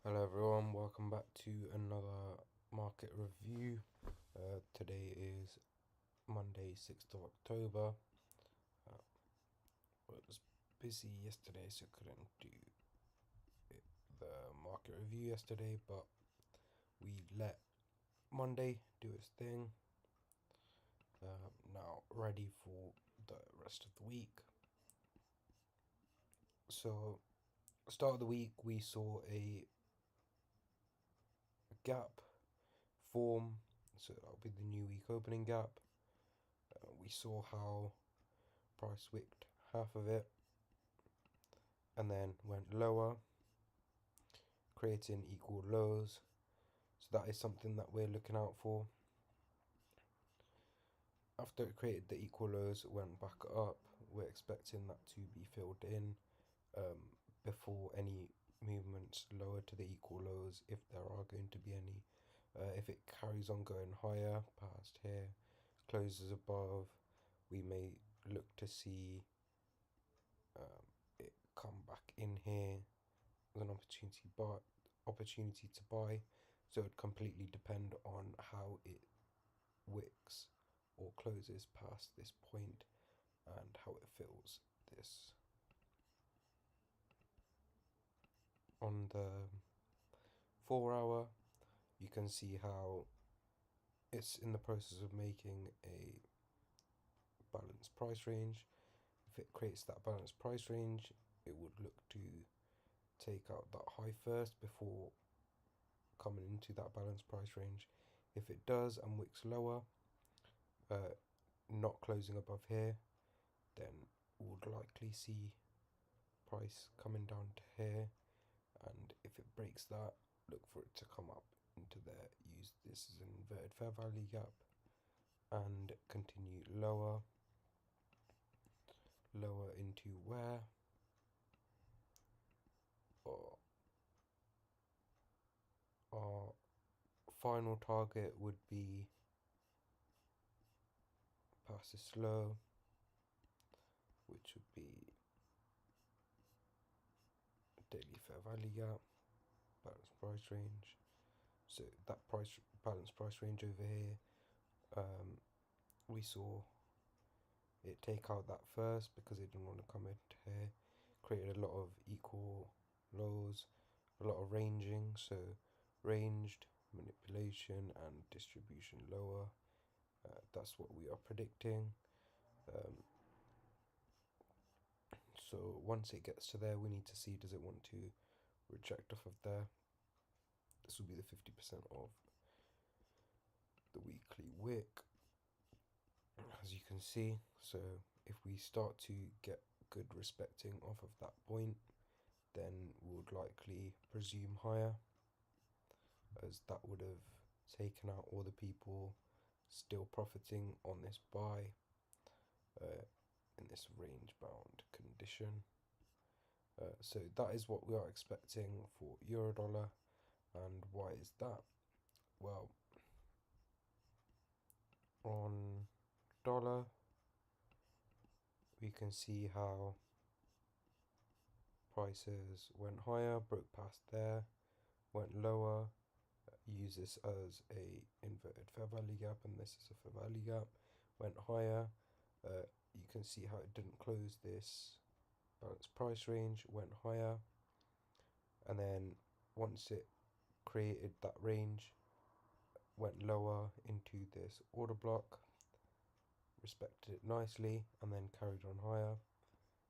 Hello everyone, welcome back to another market review. Today is Monday, 6th of October. Uh, was busy yesterday, so couldn't do the market review yesterday, but we let Monday do its thing. Now ready for the rest of the week. So, start of the week, we saw a gap form, so that'll be the new week opening gap. We saw how price wicked half of it and then went lower, creating equal lows. So that is something that we're looking out for. After it created the equal lows, it went back up. We're expecting that to be filled in before any movements lower to the equal lows, if there are going to be any. If it carries on going higher past here, closes above, we may look to see it come back in here as an opportunity to buy. So it completely depend on how it wicks or closes past this point and how it fills this. On the 4 hour, you can see how it's in the process of making a balanced price range. If it creates that balanced price range, it would look to take out that high first before coming into that balanced price range. If it does and wicks lower, not closing above here, then we would likely see price coming down to here, and if it breaks that, look for it to come up into there, use this as an inverted fair value gap and continue lower into where, or our final target would be past this low, which would be daily fair value gap, balanced price range. So that balanced price range over here, we saw it take out that first because it didn't want to come into here, created a lot of equal lows, a lot of ranging, so ranged, manipulation and distribution lower. That's what we are predicting. So once it gets to there, we need to see, does it want to reject off of there? This will be the 50% of the weekly wick, as you can see. So if we start to get good respecting off of that point, then we would likely presume higher, as that would have taken out all the people still profiting on this buy in this range bound condition. So that is what we are expecting for euro dollar. And why is that? Well, on dollar, we can see how prices went higher, broke past there, went lower, use this as a inverted fair value gap, and this is a fair value gap, went higher. You can see how it didn't close this balanced price range, went higher, and then once it created that range, went lower into this order block, respected it nicely, and then carried on higher.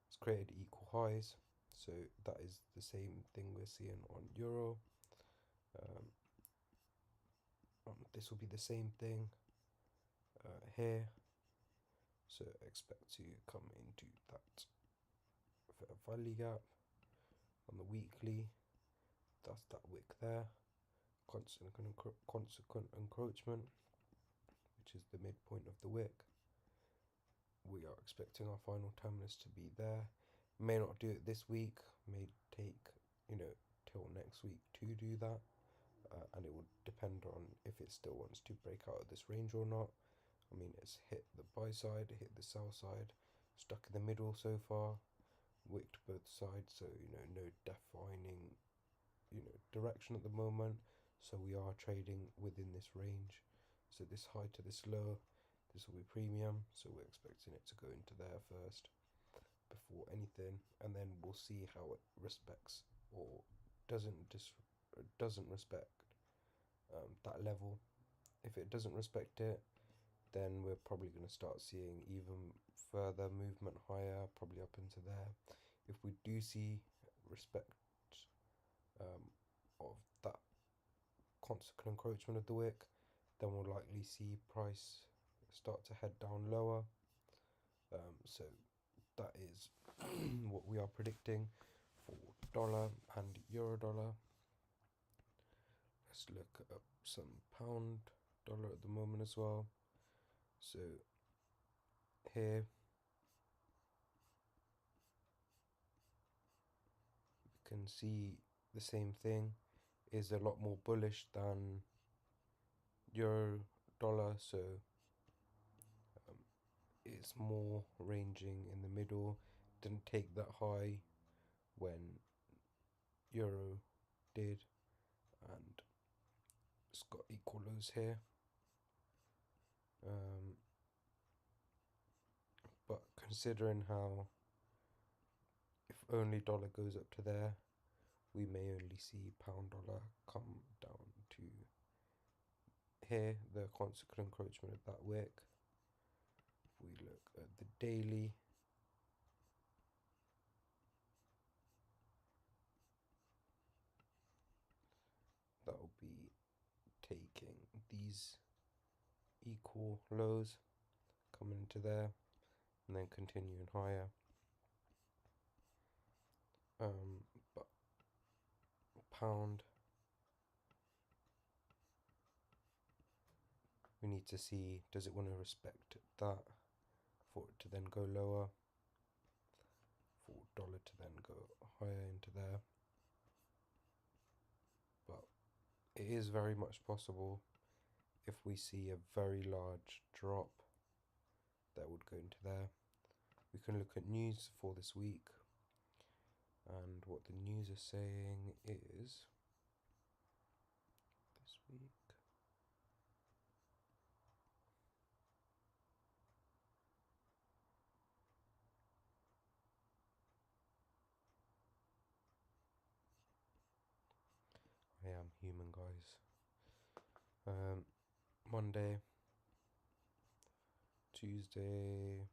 It's created equal highs, so that is the same thing we're seeing on euro. This will be the same thing here, so expect to come into that fair value gap. On the weekly, that's that wick there, consequent encroachment, which is the midpoint of the wick. We are expecting our final terminus to be there. May not do it this week, may take till next week to do that, and it would depend on if it still wants to break out of this range or not. I mean, it's hit the buy side, hit the sell side, stuck in the middle so far, wicked both sides, so no defining direction at the moment, so we are trading within this range. So this high to this low, this will be premium, so we're expecting it to go into there first before anything, and then we'll see how it respects or doesn't respect that level. If it doesn't respect it, then we're probably going to start seeing even further movement higher, probably up into there. If we do see respect of that consequent encroachment of the wick, then we'll likely see price start to head down lower. So that is what we are predicting for dollar and euro dollar. Let's look up some pound dollar at the moment as well. So here you can see the same thing is a lot more bullish than euro dollar, so it's more ranging in the middle. Didn't take that high when euro did, and it's got equal lows here. But considering how if only dollar goes up to there, we may only see pound dollar come down to here, the consequent encroachment of that wick. If we look at the daily, that will be taking these equal lows, coming into there, and then continuing higher. But pound, we need to see, does it want to respect that for it to then go lower, for dollar to then go higher into there. But it is very much possible if we see a very large drop that would go into there. We can look at news for this week, and what the news is saying is this week. I am human, guys. Monday, Tuesday,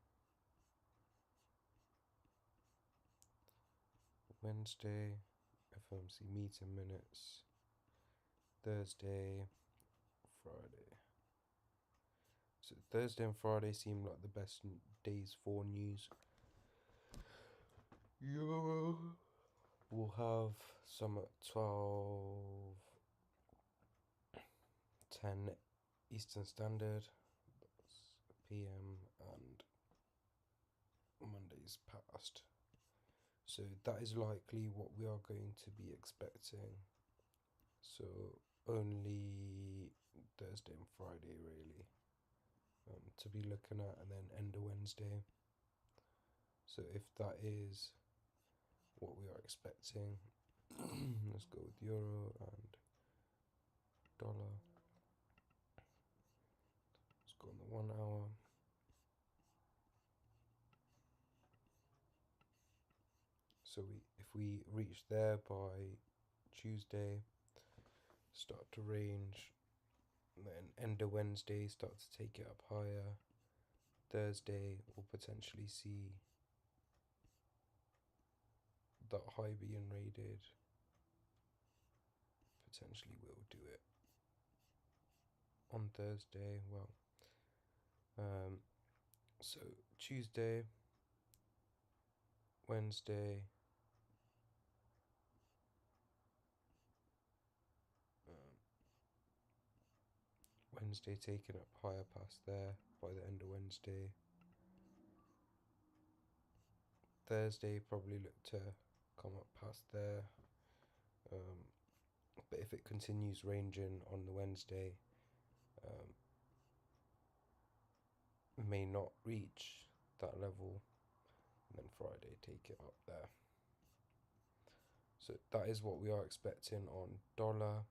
Wednesday, FOMC meeting minutes, Thursday, Friday. So Thursday and Friday seem like the best days for news. Euro will have some at 12:10 Eastern Standard, that's PM, and Monday's past. So that is likely what we are going to be expecting. So only Thursday and Friday really to be looking at, and then end of Wednesday. So if that is what we are expecting, let's go with euro and dollar. Let's go on the 1 hour. So if we reach there by Tuesday, start to range, and then end of Wednesday, start to take it up higher. Thursday, we'll potentially see that high being raided. Potentially we'll do it on Thursday. Well, so Tuesday, Wednesday, Wednesday taking up higher past there by the end of Wednesday. Thursday probably look to come up past there. But if it continues ranging on the Wednesday, may not reach that level, and then Friday take it up there. So that is what we are expecting on dollar.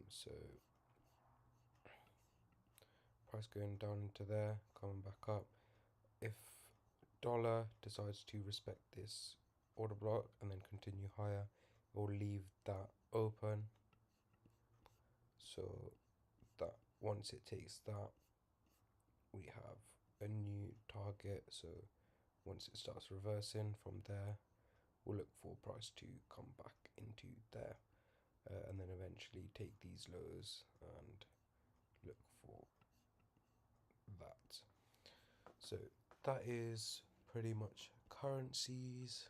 So price going down into there, coming back up. If dollar decides to respect this order block and then continue higher, we'll leave that open. So that once it takes that, we have a new target. So once it starts reversing from there, we'll look for price to come back into there, and then eventually take these lows and look for that. So that is pretty much currencies.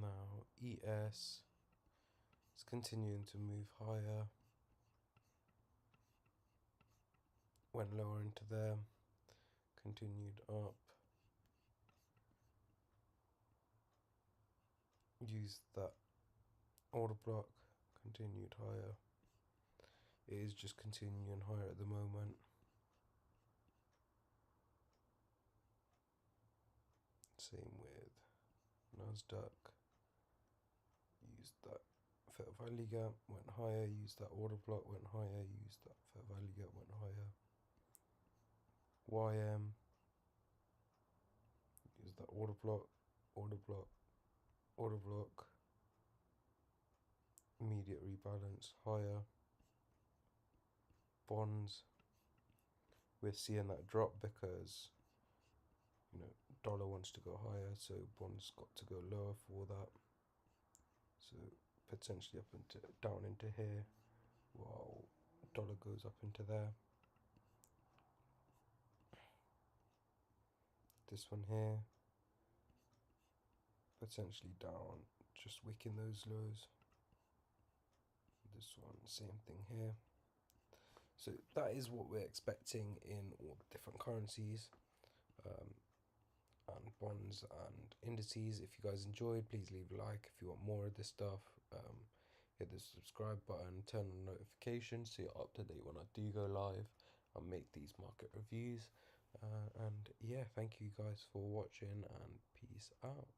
Now ES is continuing to move higher, went lower into there, continued up, used that order block, continued higher. It is just continuing higher at the moment. Same with Nasdaq. Used that fair value gap, went higher. Used that order block, went higher. Used that fair value gap, went higher. YM. Used that order block, order block, order block. Immediate rebalance, higher. Bonds. We're seeing that drop because dollar wants to go higher, so bonds got to go lower for that. So potentially up into down into here, while dollar goes up into there. This one here, potentially down, just wicking those lows. This one, same thing here. So that is what we're expecting in all the different currencies. And bonds and indices. If you guys enjoyed, please leave a like. If you want more of this stuff, hit the subscribe button, turn on notifications so you're up to date when I do go live and make these market reviews. And yeah, thank you guys for watching, and peace out.